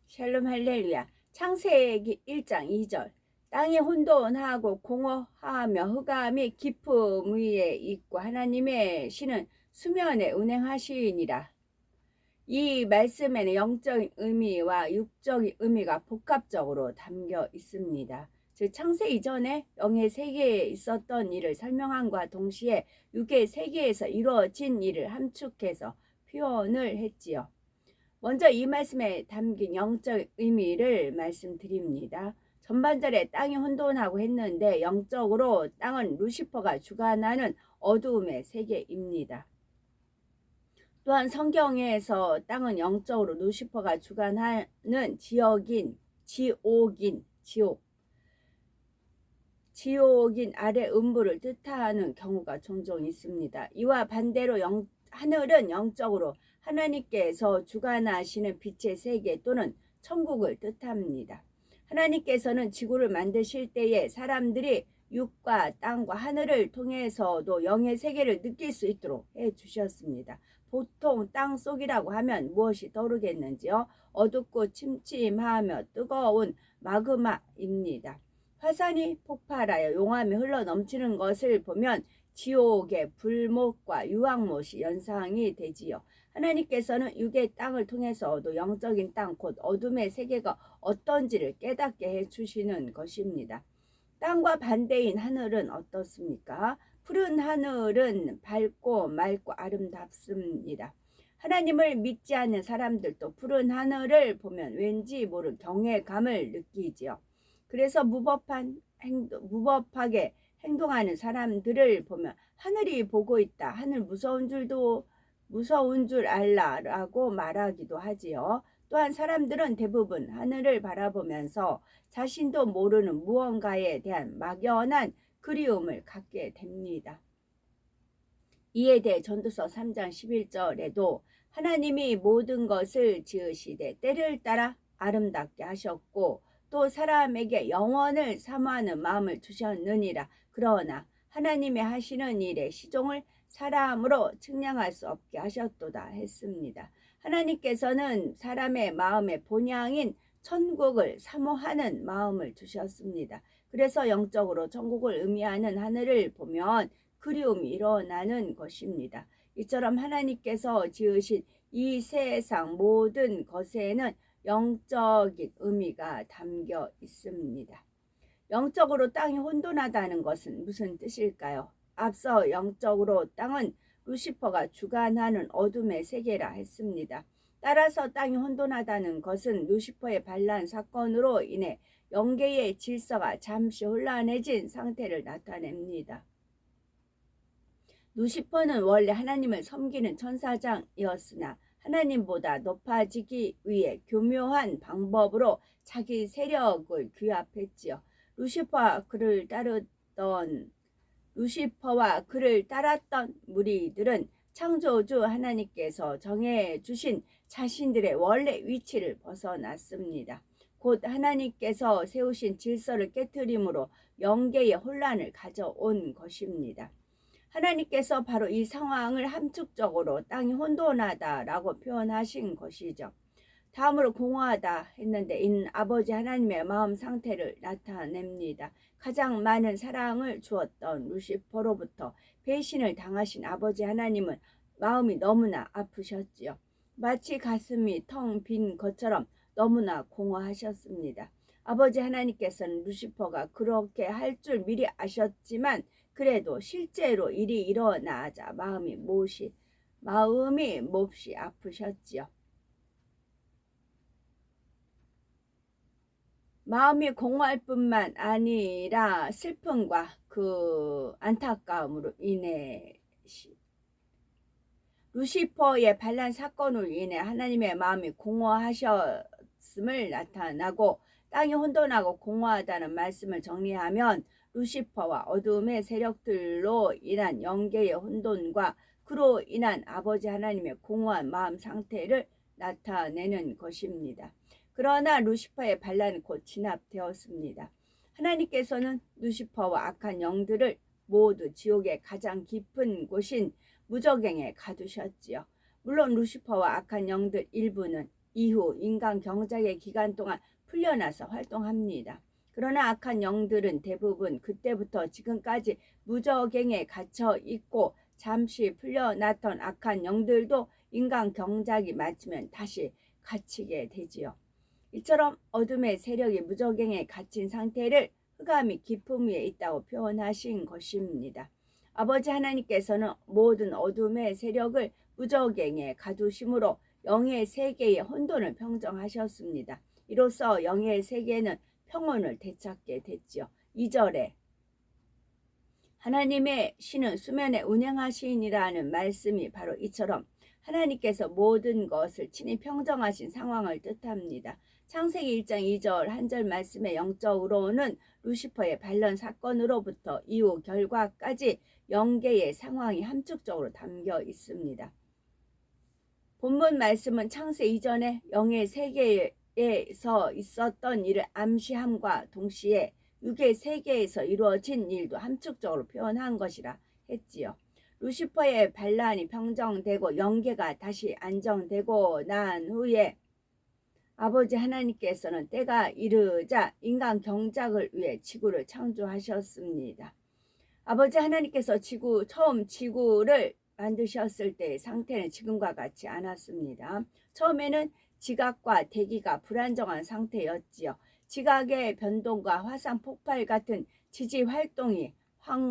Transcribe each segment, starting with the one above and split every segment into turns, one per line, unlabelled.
샬롬 할렐루야. 창세기 1장 2절. 땅이 혼돈하고 공허하며 흑암이 깊음 위에 있고 하나님의 신은 수면에 운행하시니라. 이 말씀에는 영적인 의미와 육적인 의미가 복합적으로 담겨 있습니다. 즉 창세 이전에 영의 세계에 있었던 일을 설명함과 동시에 육의 세계에서 이루어진 일을 함축해서 표현을 했지요. 먼저 이 말씀에 담긴 영적 의미를 말씀드립니다. 전반절에 땅이 혼돈하고 했는데 영적으로 땅은 루시퍼가 주관하는 어두움의 세계입니다. 또한 성경에서 땅은 영적으로 루시퍼가 주관하는 지옥인 아래 음부를 뜻하는 경우가 종종 있습니다. 이와 반대로 하늘은 영적으로 하나님께서 주관하시는 빛의 세계 또는 천국을 뜻합니다. 하나님께서는 지구를 만드실 때에 사람들이 육과 땅과 하늘을 통해서도 영의 세계를 느낄 수 있도록 해주셨습니다. 보통 땅 속이라고 하면 무엇이 떠오르겠는지요? 어둡고 침침하며 뜨거운 마그마입니다. 화산이 폭발하여 용암이 흘러넘치는 것을 보면 지옥의 불못과 유황못이 연상이 되지요. 하나님께서는 육의 땅을 통해서도 영적인 땅 곧 어둠의 세계가 어떤지를 깨닫게 해주시는 것입니다. 땅과 반대인 하늘은 어떻습니까? 푸른 하늘은 밝고 맑고 아름답습니다. 하나님을 믿지 않는 사람들도 푸른 하늘을 보면 왠지 모를 경외감을 느끼지요. 그래서 무법하게 행동하는 사람들을 보면 하늘이 보고 있다. 하늘 무서운 줄 알라라고 말하기도 하지요. 또한 사람들은 대부분 하늘을 바라보면서 자신도 모르는 무언가에 대한 막연한 그리움을 갖게 됩니다. 이에 대해 전도서 3장 11절에도 하나님이 모든 것을 지으시되 때를 따라 아름답게 하셨고 또 사람에게 영원을 사모하는 마음을 주셨느니라. 그러나 하나님의 하시는 일의 시종을 사람으로 측량할 수 없게 하셨도다 했습니다. 하나님께서는 사람의 마음의 본향인 천국을 사모하는 마음을 주셨습니다. 그래서 영적으로 천국을 의미하는 하늘을 보면 그리움이 일어나는 것입니다. 이처럼 하나님께서 지으신 이 세상 모든 것에는 영적인 의미가 담겨 있습니다. 영적으로 땅이 혼돈하다는 것은 무슨 뜻일까요? 앞서 영적으로 땅은 루시퍼가 주관하는 어둠의 세계라 했습니다. 따라서 땅이 혼돈하다는 것은 루시퍼의 반란 사건으로 인해 영계의 질서가 잠시 혼란해진 상태를 나타냅니다. 루시퍼는 원래 하나님을 섬기는 천사장이었으나 하나님보다 높아지기 위해 교묘한 방법으로 자기 세력을 규합했지요. 루시퍼와 그를 따랐던 무리들은 창조주 하나님께서 정해주신 자신들의 원래 위치를 벗어났습니다. 곧 하나님께서 세우신 질서를 깨트림으로 영계의 혼란을 가져온 것입니다. 하나님께서 바로 이 상황을 함축적으로 땅이 혼돈하다라고 표현하신 것이죠. 다음으로 공허하다 했는데 이는 아버지 하나님의 마음 상태를 나타냅니다. 가장 많은 사랑을 주었던 루시퍼로부터 배신을 당하신 아버지 하나님은 마음이 너무나 아프셨지요. 마치 가슴이 텅 빈 것처럼 너무나 공허하셨습니다. 아버지 하나님께서는 루시퍼가 그렇게 할 줄 미리 아셨지만 그래도 실제로 일이 일어나자 마음이 몹시 아프셨지요. 마음이 공허할 뿐만 아니라 슬픔과 그 안타까움으로 인해 루시퍼의 반란 사건으로 인해 하나님의 마음이 공허하셨음을 나타나고 땅이 혼돈하고 공허하다는 말씀을 정리하면 루시퍼와 어둠의 세력들로 인한 영계의 혼돈과 그로 인한 아버지 하나님의 공허한 마음 상태를 나타내는 것입니다. 그러나 루시퍼의 반란은 곧 진압되었습니다. 하나님께서는 루시퍼와 악한 영들을 모두 지옥의 가장 깊은 곳인 무저갱에 가두셨지요. 물론 루시퍼와 악한 영들 일부는 이후 인간 경작의 기간 동안 풀려나서 활동합니다. 그러나 악한 영들은 대부분 그때부터 지금까지 무저갱에 갇혀 있고 잠시 풀려났던 악한 영들도 인간 경작이 마치면 다시 갇히게 되지요. 이처럼 어둠의 세력이 무저갱에 갇힌 상태를 흑암이 깊음 위에 있다고 표현하신 것입니다. 아버지 하나님께서는 모든 어둠의 세력을 무저갱에 가두심으로 영의 세계의 혼돈을 평정하셨습니다. 이로써 영의 세계는 평온을 되찾게 됐지요. 2절에 하나님의 신은 수면에 운행하시니라는 말씀이 바로 이처럼 하나님께서 모든 것을 친히 평정하신 상황을 뜻합니다. 창세기 1장 2절 한 절 말씀의 영적으로는 루시퍼의 반란 사건으로부터 이후 결과까지 영계의 상황이 함축적으로 담겨 있습니다. 본문 말씀은 창세 이전에 영의 세계에서 있었던 일을 암시함과 동시에 육의 세계에서 이루어진 일도 함축적으로 표현한 것이라 했지요. 루시퍼의 반란이 평정되고 영계가 다시 안정되고 난 후에 아버지 하나님께서는 때가 이르자 인간 경작을 위해 지구를 창조하셨습니다. 아버지 하나님께서 처음 지구를 만드셨을 때의 상태는 지금과 같지 않았습니다. 처음에는 지각과 대기가 불안정한 상태였지요. 지각의 변동과 화산 폭발 같은 지지 활동이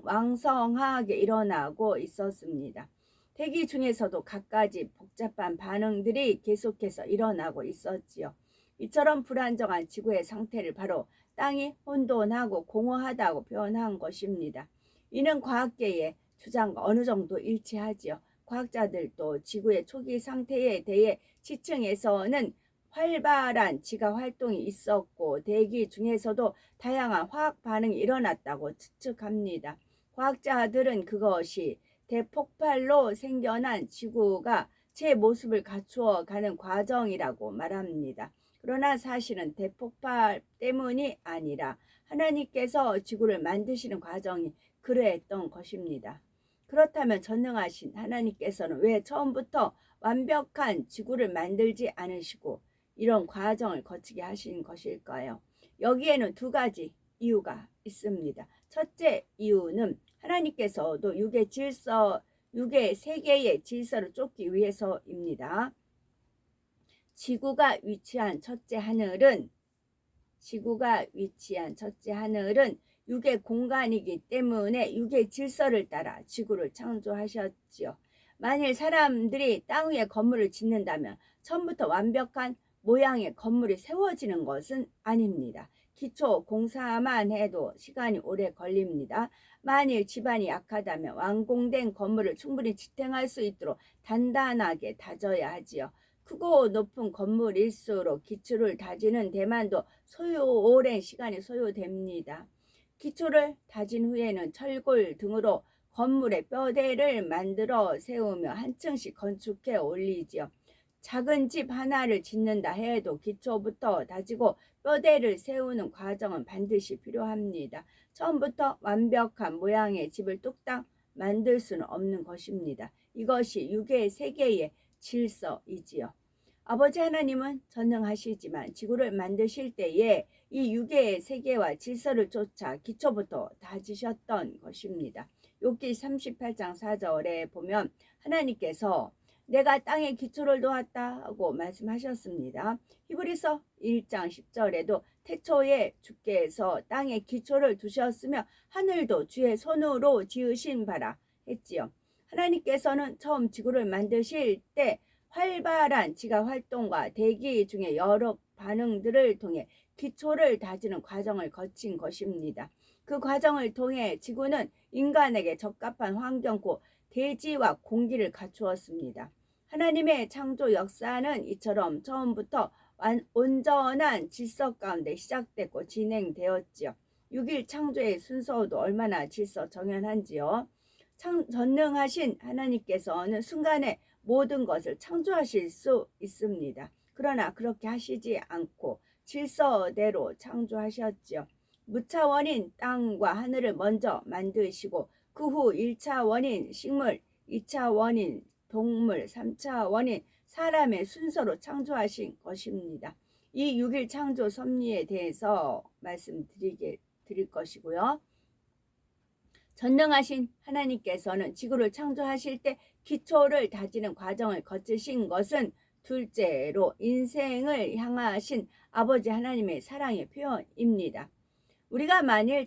왕성하게 일어나고 있었습니다. 대기 중에서도 갖가지 복잡한 반응들이 계속해서 일어나고 있었지요. 이처럼 불안정한 지구의 상태를 바로 땅이 혼돈하고 공허하다고 표현한 것입니다. 이는 과학계의 주장과 어느 정도 일치하지요. 과학자들도 지구의 초기 상태에 대해 지층에서는 활발한 지각 활동이 있었고 대기 중에서도 다양한 화학 반응이 일어났다고 추측합니다. 과학자들은 그것이 대폭발로 생겨난 지구가 제 모습을 갖추어 가는 과정이라고 말합니다. 그러나 사실은 대폭발 때문이 아니라 하나님께서 지구를 만드시는 과정이 그러했던 것입니다. 그렇다면 전능하신 하나님께서는 왜 처음부터 완벽한 지구를 만들지 않으시고 이런 과정을 거치게 하신 것일까요? 여기에는 두 가지 이유가 있습니다. 첫째 이유는 하나님께서도 육의 세계의 질서를 쫓기 위해서입니다. 지구가 위치한 첫째 하늘은 육의 공간이기 때문에 육의 질서를 따라 지구를 창조하셨지요. 만일 사람들이 땅 위에 건물을 짓는다면 처음부터 완벽한 모양의 건물이 세워지는 것은 아닙니다. 기초 공사만 해도 시간이 오래 걸립니다. 만일 지반이 약하다면 완공된 건물을 충분히 지탱할 수 있도록 단단하게 다져야 하지요. 크고 높은 건물일수록 기초를 다지는 데만도 오랜 시간이 소요됩니다. 기초를 다진 후에는 철골 등으로 건물의 뼈대를 만들어 세우며 한 층씩 건축해 올리지요. 작은 집 하나를 짓는다 해도 기초부터 다지고 뼈대를 세우는 과정은 반드시 필요합니다. 처음부터 완벽한 모양의 집을 뚝딱 만들 수는 없는 것입니다. 이것이 육의 세계의 질서이지요. 아버지 하나님은 전능하시지만 지구를 만드실 때에 이 육의 세계와 질서를 쫓아 기초부터 다지셨던 것입니다. 욥기 38장 4절에 보면 하나님께서 내가 땅의 기초를 놓았다고 말씀하셨습니다. 히브리서 1장 10절에도 태초에 주께서 땅의 기초를 두셨으며 하늘도 주의 손으로 지으신 바라 했지요. 하나님께서는 처음 지구를 만드실 때 활발한 지각 활동과 대기 중에 여러 반응들을 통해 기초를 다지는 과정을 거친 것입니다. 그 과정을 통해 지구는 인간에게 적합한 환경고 대지와 공기를 갖추었습니다. 하나님의 창조 역사는 이처럼 처음부터 온전한 질서 가운데 시작됐고 진행되었지요. 6일 창조의 순서도 얼마나 질서 정연한지요. 전능하신 하나님께서는 순간에 모든 것을 창조하실 수 있습니다. 그러나 그렇게 하시지 않고 질서대로 창조하셨지요. 무차원인 땅과 하늘을 먼저 만드시고 그 후 1차 원인 식물, 2차 원인 동물, 3차 원인 사람의 순서로 창조하신 것입니다. 이 6일 창조 섭리에 대해서 드릴 것이고요. 전능하신 하나님께서는 지구를 창조하실 때 기초를 다지는 과정을 거치신 것은 둘째로 인생을 향하신 아버지 하나님의 사랑의 표현입니다. 우리가 만일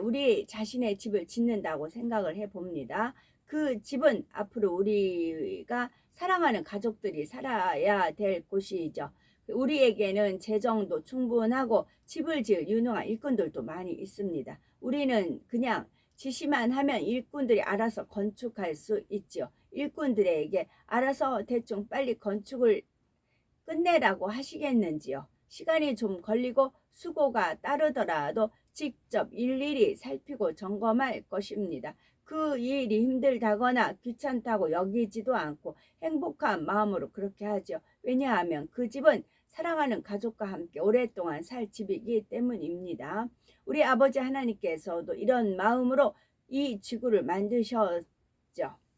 우리 자신의 집을 짓는다고 생각을 해봅니다. 그 집은 앞으로 우리가 사랑하는 가족들이 살아야 될 곳이죠. 우리에게는 재정도 충분하고 집을 지을 유능한 일꾼들도 많이 있습니다. 우리는 그냥 지시만 하면 일꾼들이 알아서 건축할 수 있죠. 일꾼들에게 알아서 대충 빨리 건축을 끝내라고 하시겠는지요. 시간이 좀 걸리고 수고가 따르더라도 직접 일일이 살피고 점검할 것입니다. 그 일이 힘들다거나 귀찮다고 여기지도 않고 행복한 마음으로 그렇게 하죠. 왜냐하면 그 집은 사랑하는 가족과 함께 오랫동안 살 집이기 때문입니다. 우리 아버지 하나님께서도 이런 마음으로 이 지구를 만드셨죠.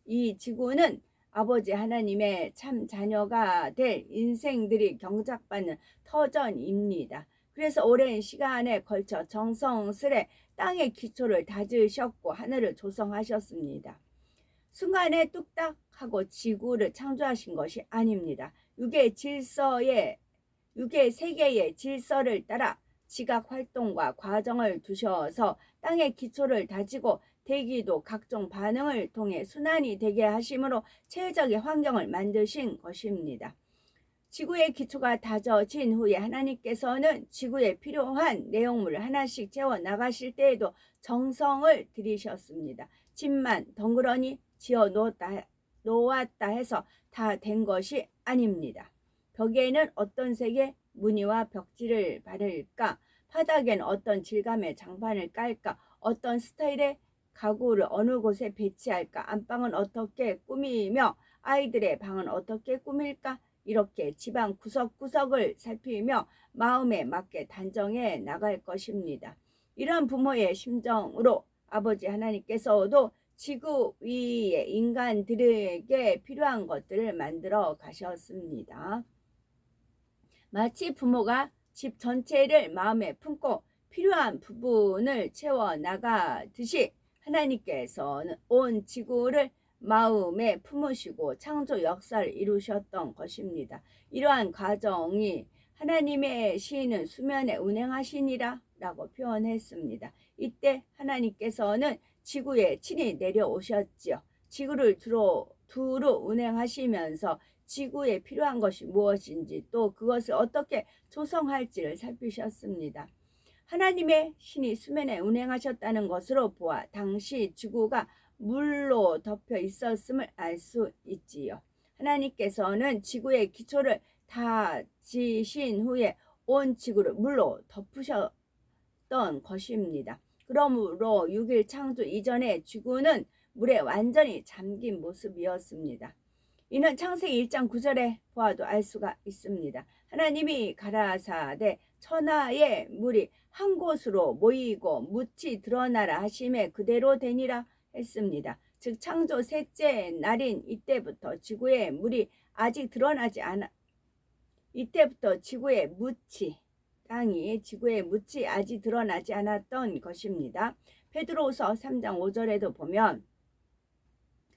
이 지구는 아버지 하나님의 참 자녀가 될 인생들이 경작받는 터전입니다. 그래서 오랜 시간에 걸쳐 정성스레 땅의 기초를 다지셨고 하늘을 조성하셨습니다. 순간에 뚝딱 하고 지구를 창조하신 것이 아닙니다. 육의 세계의 질서를 따라 지각 활동과 과정을 두셔서 땅의 기초를 다지고 대기도 각종 반응을 통해 순환이 되게 하심으로 최적의 환경을 만드신 것입니다. 지구의 기초가 다져진 후에 하나님께서는 지구에 필요한 내용물을 하나씩 채워 나가실 때에도 정성을 들이셨습니다. 집만 덩그러니 지어 놓았다 해서 다 된 것이 아닙니다. 벽에는 어떤 색의 무늬와 벽지를 바를까? 바닥에는 어떤 질감의 장판을 깔까? 어떤 스타일의 가구를 어느 곳에 배치할까? 안방은 어떻게 꾸미며 아이들의 방은 어떻게 꾸밀까? 이렇게 집안 구석구석을 살피며 마음에 맞게 단정해 나갈 것입니다. 이런 부모의 심정으로 아버지 하나님께서도 지구 위의 인간들에게 필요한 것들을 만들어 가셨습니다. 마치 부모가 집 전체를 마음에 품고 필요한 부분을 채워 나가듯이 하나님께서는 온 지구를 마음에 품으시고 창조 역사를 이루셨던 것입니다. 이러한 과정이 하나님의 시인은 수면에 운행하시니라 라고 표현했습니다. 이때 하나님께서는 지구에 친히 내려오셨지요. 지구를 두루 운행하시면서 지구에 필요한 것이 무엇인지 또 그것을 어떻게 조성할지를 살피셨습니다. 하나님의 신이 수면에 운행하셨다는 것으로 보아 당시 지구가 물로 덮여 있었음을 알 수 있지요. 하나님께서는 지구의 기초를 다 지신 후에 온 지구를 물로 덮으셨던 것입니다. 그러므로 6일 창조 이전에 지구는 물에 완전히 잠긴 모습이었습니다. 이는 창세기 1장 9절에 보아도 알 수가 있습니다. 하나님이 가라사대 천하의 물이 한 곳으로 모이고 묻히 드러나라 하심에 그대로 되니라 했습니다. 즉 창조 셋째 날인 이때부터 지구의 물이 아직 드러나지 않아 이때부터 땅이 지구의 묻히 아직 드러나지 않았던 것입니다. 베드로후서 3장 5절에도 보면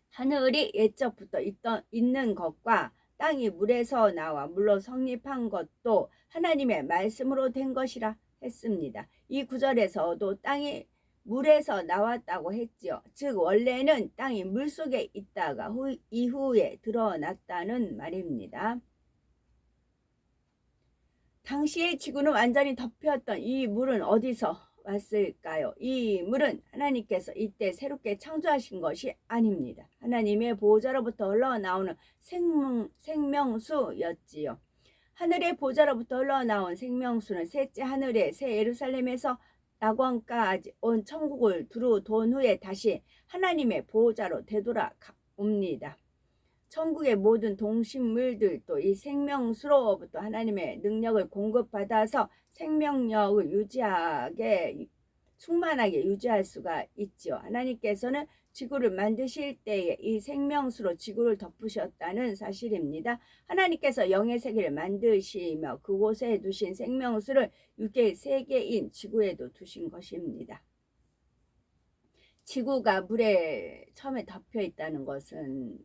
하늘이 옛적부터 있는 것과 땅이 물에서 나와 물로 성립한 것도 하나님의 말씀으로 된 것이라 했습니다. 이 구절에서도 땅이 물에서 나왔다고 했지요. 즉 원래는 땅이 물속에 있다가 이후에 드러났다는 말입니다. 당시의 지구는 완전히 덮였던 이 물은 어디서 왔을까요? 이 물은 하나님께서 이때 새롭게 창조하신 것이 아닙니다. 하나님의 보호자로부터 흘러나오는 생명수였지요. 하늘의 보호자로부터 흘러나온 생명수는 셋째 하늘의 새 예루살렘에서 낙원까지 온 천국을 두루 돈 후에 다시 하나님의 보호자로 되돌아옵니다. 천국의 모든 동식물들도 이 생명수로부터 하나님의 능력을 공급받아서 생명력을 유지하게 충만하게 유지할 수가 있지요. 하나님께서는 지구를 만드실 때에 이 생명수로 지구를 덮으셨다는 사실입니다. 하나님께서 영의 세계를 만드시며 그곳에 두신 생명수를 육의 세계인 지구에도 두신 것입니다. 지구가 물에 처음에 덮여 있다는 것은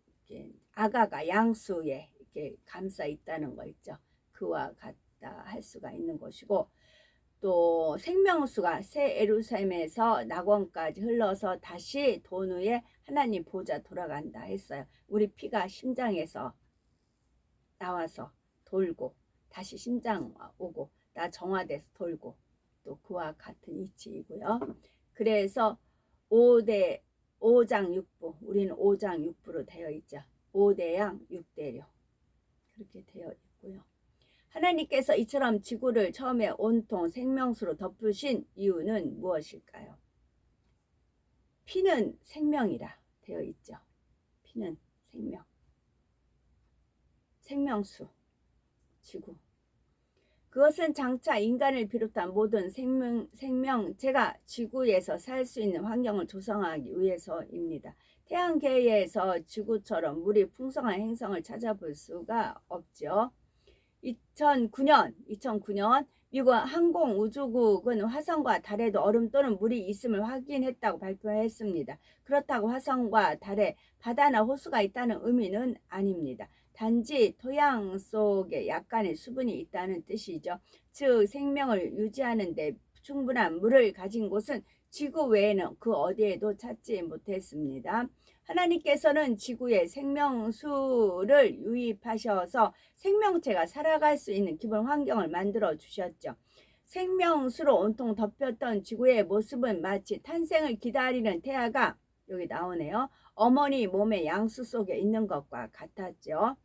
아가가 양수에 이렇게 감싸 있다는 거 있죠. 그와 같다 할 수가 있는 것이고, 또 생명수가 새 예루살렘에서 낙원까지 흘러서 다시 돈 위에 하나님 보좌 돌아간다 했어요. 우리 피가 심장에서 나와서 돌고 다시 심장 오고 나 정화돼서 돌고, 또 그와 같은 이치이고요. 그래서 5장 6부, 우리는 5장 6부로 되어 있죠. 5대양 6대료 그렇게 되어 있고요. 하나님께서 이처럼 지구를 처음에 온통 생명수로 덮으신 이유는 무엇일까요? 피는 생명이라 되어 있죠. 피는 생명, 생명수, 지구. 그것은 장차 인간을 비롯한 모든 생명체가 지구에서 살 수 있는 환경을 조성하기 위해서입니다. 태양계에서 지구처럼 물이 풍성한 행성을 찾아볼 수가 없죠. 2009년 미국 항공우주국은 화성과 달에도 얼음 또는 물이 있음을 확인했다고 발표했습니다. 그렇다고 화성과 달에 바다나 호수가 있다는 의미는 아닙니다. 단지 토양 속에 약간의 수분이 있다는 뜻이죠. 즉 생명을 유지하는 데 충분한 물을 가진 곳은 지구 외에는 그 어디에도 찾지 못했습니다. 하나님께서는 지구에 생명수를 유입하셔서 생명체가 살아갈 수 있는 기본 환경을 만들어 주셨죠. 생명수로 온통 덮였던 지구의 모습은 마치 탄생을 기다리는 태아가, 여기 나오네요, 어머니 몸의 양수 속에 있는 것과 같았죠.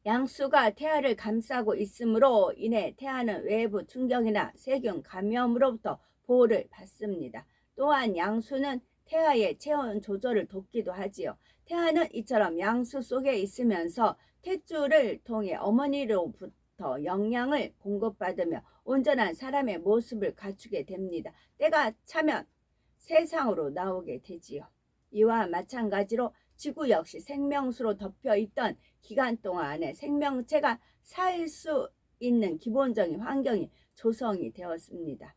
양수가 태아를 감싸고 있으므로 인해 태아는 외부 충격이나 세균 감염으로부터 보호를 받습니다. 또한 양수는 태아의 체온 조절을 돕기도 하지요. 태아는 이처럼 양수 속에 있으면서 탯줄을 통해 어머니로부터 영양을 공급받으며 온전한 사람의 모습을 갖추게 됩니다. 때가 차면 세상으로 나오게 되지요. 이와 마찬가지로 지구 역시 생명수로 덮여 있던 기간 동안에 생명체가 살 수 있는 기본적인 환경이 조성이 되었습니다.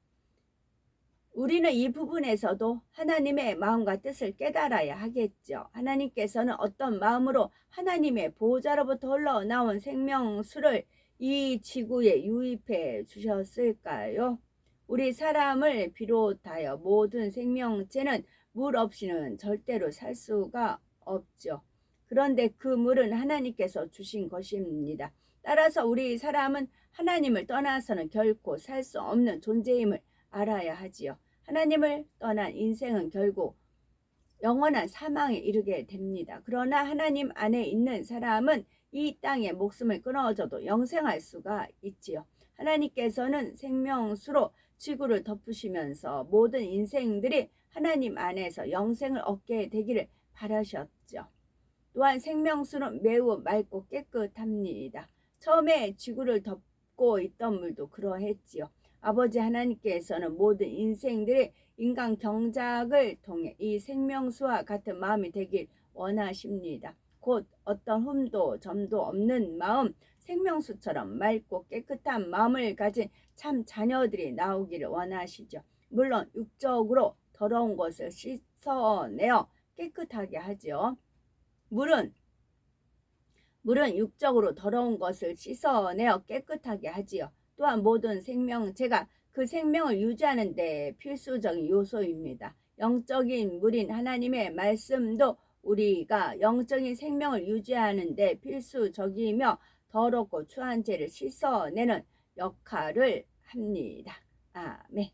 우리는 이 부분에서도 하나님의 마음과 뜻을 깨달아야 하겠죠. 하나님께서는 어떤 마음으로 하나님의 보호자로부터 흘러나온 생명수를 이 지구에 유입해 주셨을까요? 우리 사람을 비롯하여 모든 생명체는 물 없이는 절대로 살 수가 없죠. 그런데 그 물은 하나님께서 주신 것입니다. 따라서 우리 사람은 하나님을 떠나서는 결코 살 수 없는 존재임을 알아야 하지요. 하나님을 떠난 인생은 결국 영원한 사망에 이르게 됩니다. 그러나 하나님 안에 있는 사람은 이 땅에 목숨을 끊어져도 영생할 수가 있지요. 하나님께서는 생명수로 지구를 덮으시면서 모든 인생들이 하나님 안에서 영생을 얻게 되기를 바라셨죠. 또한 생명수는 매우 맑고 깨끗합니다. 처음에 지구를 덮고 있던 물도 그러했지요. 아버지 하나님께서는 모든 인생들의 인간 경작을 통해 이 생명수와 같은 마음이 되길 원하십니다. 곧 어떤 흠도 점도 없는 마음, 생명수처럼 맑고 깨끗한 마음을 가진 참 자녀들이 나오기를 원하시죠. 물론 육적으로 더러운 것을 씻어내어 깨끗하게 하죠. 물은 육적으로 더러운 것을 씻어내어 깨끗하게 하지요. 또한 모든 생명체가 그 생명을 유지하는 데 필수적인 요소입니다. 영적인 물인 하나님의 말씀도 우리가 영적인 생명을 유지하는 데 필수적이며 더럽고 추한 죄를 씻어내는 역할을 합니다. 아멘.